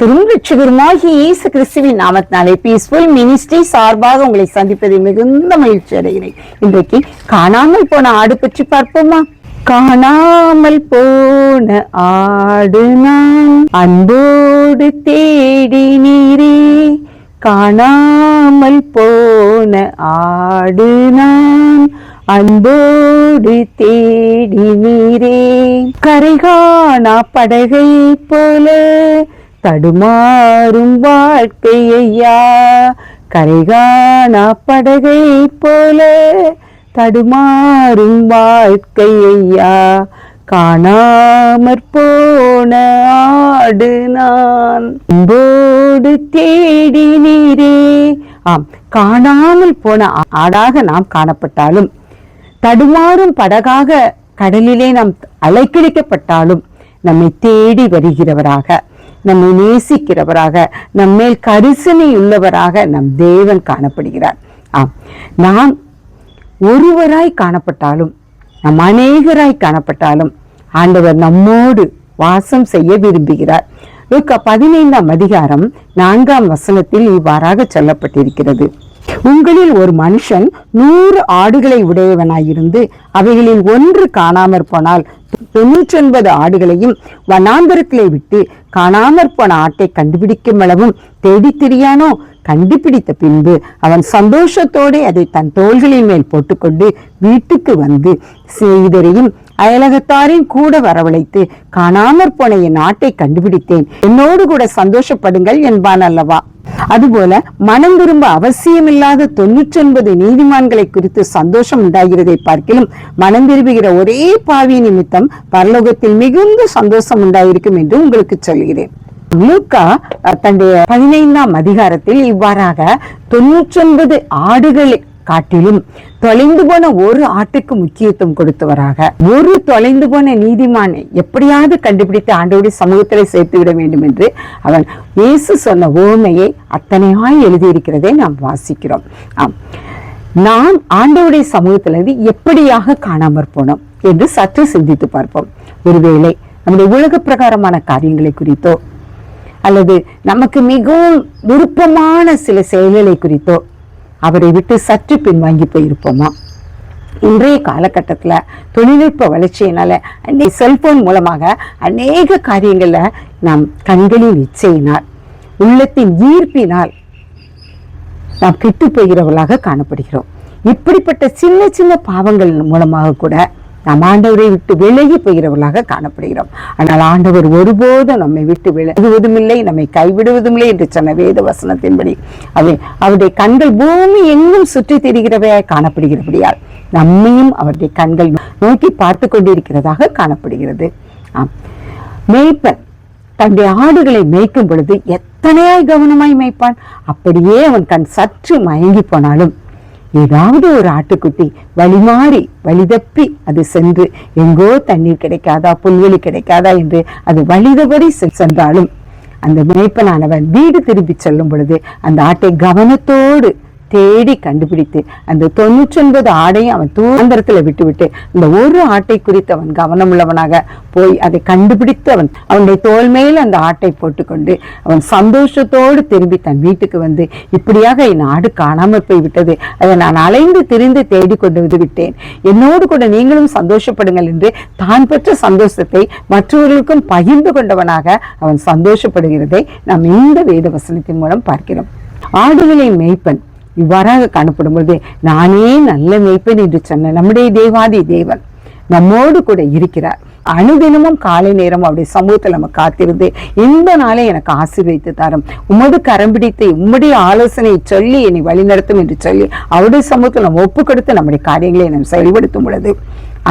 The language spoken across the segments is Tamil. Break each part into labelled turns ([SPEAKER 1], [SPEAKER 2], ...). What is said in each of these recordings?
[SPEAKER 1] கர்த்தரும் ரட்சகருமாகிய இயேசு கிறிஸ்துவின் நாமத்தினாலே பீஸ்ஃபுல் மினிஸ்ட்ரி சார்பாக உங்களை சந்திப்பதில் மிகுந்த மகிழ்ச்சி அடைகிறேன். இன்றைக்கு காணாமல் போன ஆடு பற்றி பார்ப்போமா? காணாமல் போன ஆடு நான் அன்போடு தேடினீரே, காணாமல் போன ஆடு நான் அன்போடு தேடினீரே. கரைகாணா படகை போல தடுமாறும் வாழ்க்கையா, கரைகாணா படகை போல தடுமாறும் வாழ்க்கையா, காணாமற் போன ஆடு நான் அன்போடு தேடினீரே. ஆம், காணாமல் போன ஆடாக நாம் காணப்பட்டாலும், தடுமாறும் படகாக கடலிலே நாம் அலைக்கழிக்கப்பட்டாலும், நம்மை தேடி வருகிறவராக, நம்மை நேசிக்கிறவராக, நம்மேல் கரிசனை உள்ளவராக நம் தேவன் காணப்படுகிறார். ஆம், நாம் ஒருவராய் காணப்பட்டாலும், நம் அநேகராய் காணப்பட்டாலும் ஆண்டவர் நம்மோடு வாசம் செய்ய விரும்புகிறார். லூக்கா 15ஆம் அதிகாரம் 4ஆம் வசனத்தில் இவ்வாறாக சொல்லப்பட்டிருக்கிறது. உங்களில் ஒரு மனுஷன் 100 ஆடுகளை உடையவனாயிருந்து அவைகளில் ஒன்று காணாமற் போனால் 99 ஆடுகளையும் வனாந்தரத்திலே விட்டு காணாமற் போன ஆட்டை கண்டுபிடிக்கும் அளவும் தேடித் திரியானோ? கண்டுபிடித்த பின்பு அவன் சந்தோஷத்தோடு அதை தன் தோள்களின் மேல் போட்டுக்கொண்டு வீட்டுக்கு வந்து செய்தரையும் அயலகத்தாரையும் கூட வரவழைத்து, காணாமற் போன என் ஆட்டை கண்டுபிடித்தேன், என்னோடு கூட சந்தோஷப்படுங்கள் என்பான் அல்லவா? அதுபோல மனம் திரும்ப அவசியமில்லாத 99 நீதிமான்களை குறித்து சந்தோஷம் உண்டாகிறதை பார்க்கிலும் மனம் திரும்புகிற ஒரே பாவி நிமித்தம் பரலோகத்தில் மிகுந்த சந்தோஷம் உண்டாயிருக்கும் என்று உங்களுக்கு சொல்கிறேன். லூக்கா தன்னுடைய 15ஆம் அதிகாரத்தில் இவ்வாறாக 99 ஆடுகளை காட்டிலும் தொலைந்து போன ஒரு ஆட்டுக்கு முக்கியத்துவம் கொடுத்தவராக, ஒரு தொலைந்து போன நீதிமானை எப்படியாவது கண்டுபிடித்து ஆண்டவருடைய சமூகத்திலே சேர்த்து விட வேண்டும் என்று அவன் இயேசு சொன்ன ஓமையை அத்தனையாய் எழுதியிருக்கிறதை நாம் வாசிக்கிறோம். ஆம், நாம் ஆண்டவருடைய சமூகத்திலிருந்து எப்படியாக காணாமற் போனோம் என்று சற்று சிந்தித்து பார்ப்போம். ஒருவேளை நம்முடைய உலக பிரகாரமான காரியங்களை குறித்தோ அல்லது நமக்கு மிகவும் விருப்பமான சில செயல்களை குறித்தோ அவரை விட்டு சற்று பின்வாங்கி போயிருப்போமா? இன்றைய காலகட்டத்துல தொழில்நுட்ப வளர்ச்சியினால செல்போன் மூலமாக அநேக காரியங்கள்ல நாம் கண்களின் இச்சையினால், உள்ளத்தின் ஈர்ப்பினால் நாம் கெட்டு போகிறவர்களாக காணப்படுகிறோம். இப்படிப்பட்ட சின்ன சின்ன பாவங்கள் மூலமாக கூட நாம் ஆண்டவரை விட்டு விலகி போகிறவர்களாக காணப்படுகிறோம். ஆனால் ஆண்டவர் ஒருபோதும் நம்மை விட்டு விலகுவதும் இல்லை, நம்மை கைவிடுவதும் இல்லை என்று சொன்ன வேத வசனத்தின்படி அவருடைய கண்கள் பூமி எங்கும் சுற்றி திரிகிறவையாய் காணப்படுகிறபடியால் நம்மையும் அவருடைய கண்கள் நோக்கி பார்த்து கொண்டிருக்கிறதாக காணப்படுகிறது. ஆம், மேய்ப்பன் தன்னுடைய ஆடுகளை மேய்க்கும் பொழுது எத்தனையாய் கவனமாய் மேய்ப்பான். அப்படியே அவன் கண் சற்று மயங்கி போனாலும் ஏதாவது ஒரு ஆட்டுக்குட்டி வழி தப்பி அது சென்று எங்கோ தண்ணீர் கிடைக்காதா, புல்வெளி கிடைக்காதா என்று அது வழிதபடி சென்றாலும் அந்த மேய்ப்பனானவன் வீடு திரும்பி செல்லும் பொழுது அந்த ஆட்டை கவனத்தோடு தேடி கண்டுபிடித்து அந்த 99 ஆடையும் அவன் தூரந்தரத்துல விட்டுவிட்டு இந்த ஒரு ஆட்டை குறித்து அவன் கவனம் உள்ளவனாக போய் அதை கண்டுபிடித்து அவனுடைய தோள் மேல் அந்த ஆட்டை போட்டுக்கொண்டு அவன் சந்தோஷத்தோடு திரும்பி தன் வீட்டுக்கு வந்து, இப்படியாக என் ஆடு காணாமல் போய் விட்டது, அதை நான் அலைந்து திரிந்து தேடி கொண்டு வந்து விட்டேன், என்னோடு கூட நீங்களும் சந்தோஷப்படுங்கள் என்று தான் பெற்ற சந்தோஷத்தை மற்றவர்களுக்கும் பகிர்ந்து கொண்டவனாக அவன் சந்தோஷப்படுகிறதை நாம் இந்த வேத வசனத்தின் மூலம் பார்க்கிறோம். ஆடுகளை மேய்ப்பன் இவ்வாறாக காணப்படும் பொழுது, நானே நல்ல மேய்ப்பன் என்று சொன்ன நம்முடைய தேவாதி தேவன் நம்மோடு கூட இருக்கிறார். அனுதினமும் காலை நேரம் அவருடைய சமூகத்தில் நம்ம காத்திருந்து, இந்த நாளை எனக்கு ஆசீர்வதித்து தாரும், உமது கரம் பிடித்து உம்முடைய ஆலோசனை சொல்லி என்னை வழிநடத்தும் என்று சொல்லி அவருடைய சமூகத்தில் நம்ம ஒப்பு கொடுத்து நம்முடைய காரியங்களை நம்ம செயல்படுத்தும் பொழுது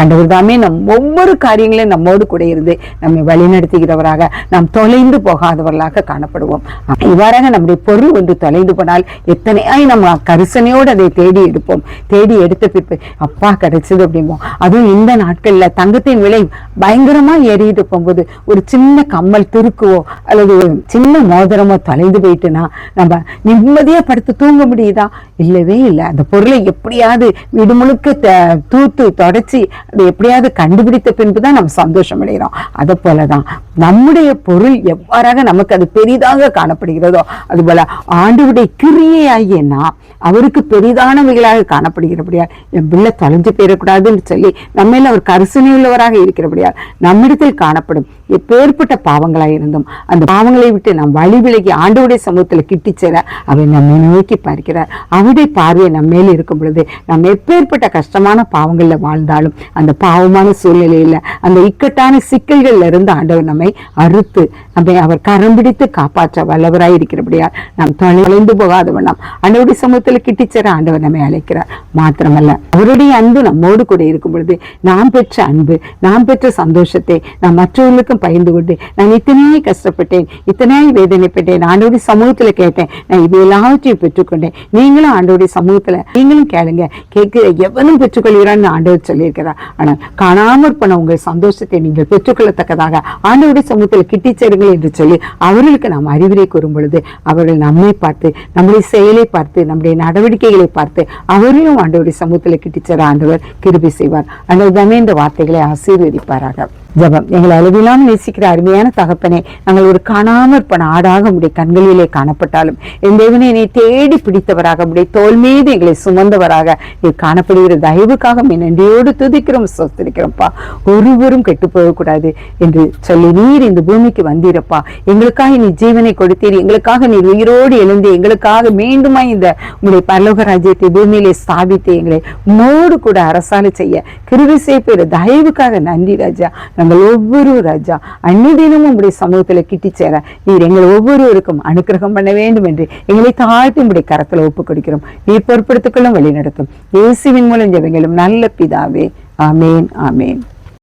[SPEAKER 1] ஆண்டவர் தாமே நம் ஒவ்வொரு காரியங்களையும் நம்மோடு கூட இருந்து நம்மை வழிநடத்துகிறவராக, நாம் தொலைந்து போகாதவர்களாக காணப்படுவோம். இவ்வாறாக நம்முடைய பொருள் ஒன்று தொலைந்து போனால் எத்தனையாய் நம்ம கரிசனையோடு அதை தேடி எடுப்போம். தேடி எடுத்த பிற்பு அப்பா கிடைச்சது அப்படிம்போம். அதுவும் இந்த நாட்கள்ல தங்கத்தின் விலை பயங்கரமா ஏறிட்டு போகும்போது ஒரு சின்ன கம்மல் துருக்குவோ அல்லது ஒரு சின்ன மோதிரமோ தொலைந்து போயிட்டுனா நம்ம நிம்மதியா படுத்து தூங்க முடியுதா? இல்லவே இல்லை. அந்த பொருளை எப்படியாவது வீடு முழுக்க தூத்து தொடச்சி அதை எப்படியாவது கண்டுபிடித்த பின்புதான் நம்ம சந்தோஷம் அடைகிறோம். அதை போலதான் நம்முடைய பொருள் எவ்வாறாக நமக்கு அது பெரிதாக காணப்படுகிறதோ அதுபோல ஆண்டவருடைய கிரியை ஆகிய நாம் அவருக்கு பெரிதானவைகளாக காணப்படுகிறபடியால் என் பிள்ளை தொலைஞ்சு போயிடக்கூடாதுன்னு சொல்லி நம்மள அவர் கரிசனை உள்ளவராக இருக்கிறபடியால் நம்மிடத்தில் காணப்படும் எப்பேற்பட்ட பாவங்களாக இருந்தும் அந்த பாவங்களை விட்டு நாம் வழி விலகி ஆண்டவருடைய சமூகத்தில் கிட்டி சேர அவர் நம்மை நோக்கி பார்க்கிறார். அவருடைய பார்வை நம்ம மேல் இருக்கும் பொழுது நம்ம எப்பேற்பட்ட கஷ்டமான பாவங்கள்ல வாழ்ந்தாலும் அந்த பாவமான சூழ்நிலையில அந்த இக்கட்டான சிக்கல்கள்ல இருந்து ஆண்டவர் நம்மை அறுத்து நம்மை அவர் கரம் பிடித்து காப்பாற்ற வல்லவராய் இருக்கிறபடியால் நாம் தொலைந்து போகாத வண்ணம் ஆண்டவருடைய சமூகத்தில் கிட்டி சேர ஆண்டவர் நம்மை அழைக்கிறார். மாத்திரமல்ல அவருடைய அன்பு நம்மோடு கூட இருக்கும் பொழுது நாம் பெற்ற அன்பு நாம் பெற்ற சந்தோஷத்தை நாம் மற்றவர்களுக்கும் பகிர்ந்து கொண்டு நான் இத்தனையே கஷ்டப்பட்டேன் இத்தனையே வேதனைப்பட்டேன் ஆண்டவருடைய சமூகத்துல கேட்டேன் நான் இது எல்லாவற்றையும் பெற்றுக்கொண்டேன் நீங்களும் ஆண்டவருடைய சமூகத்துல நீங்களும் கேளுங்க கேட்கிற எவனும் பெற்றுக்கொள்கிறான்னு ஆண்டவர் சொல்லியிருக்கிறார். ஆனால் காணாமற் போன உங்கள் சந்தோஷத்தை நீங்கள் பெற்றுக்கொள்ளத்தக்கதாக ஆண்டவருடைய சமூகத்தில் கிட்டி சேருங்கள் என்று சொல்லி அவர்களுக்கு நாம் அறிவுரை கூறும் பொழுது அவர்கள் நம்மை பார்த்து நம்முடைய செயலை பார்த்து நம்முடைய நடவடிக்கைகளை பார்த்து அவரையும் ஆண்டவருடைய சமூகத்தில் கிட்டி சேர ஆண்டவர் கிருபை செய்வார். ஆண்டவர் இந்த வார்த்தைகளை ஆசீர்வதிப்பாராக. ஜெபம். எங்களை அளவிலாமல் நேசிக்கிற அருமையான தகப்பனே, நாங்கள் ஒரு காணாமற் போன ஆடாக உடைய கண்களிலே காணப்பட்டாலும் என் தேவனை என்னை தேடி பிடித்தவராக உடைய தோல் மீது எங்களை சுமந்தவராக நீ காணப்படுகிற தயவுக்காக நன்றியோடு துதிக்கிறோம் சொத்திருக்கிறோம்ப்பா. ஒருவரும் கெட்டு போகக்கூடாது என்று சொல்லி நீர் இந்த பூமிக்கு வந்தீரப்பா. எங்களுக்காக நீ ஜீவனை கொடுத்தீர், எங்களுக்காக நீர் உயிரோடு எழுந்து எங்களுக்காக மீண்டுமா இந்த உங்களுடைய பரலோக ராஜ்யத்தை பூமியிலே ஸ்தாபித்து எங்களை உன்னோடு கூட அரசாலை செய்ய கிருபை செய்ய தயவுக்காக நன்றி ராஜா. நாங்கள் ஒவ்வொரு ராஜா அன்னிதினமும் உங்களுடைய சமூகத்தில் கிட்டி சேர நீர் எங்கள் ஒவ்வொருவருக்கும் அனுக்கிரகம் பண்ண வேண்டும் என்று எங்களை தாழ்த்தி உங்களுடைய கரத்தில் ஒப்புக் கொடுக்கிறோம். நீர் பொறுப்படுத்திக் கொள்ளும் வழி நடத்தும். இயேசுவின் மூலம் ஜெபங்களும் நல்ல பிதாவே. ஆமேன் ஆமேன்.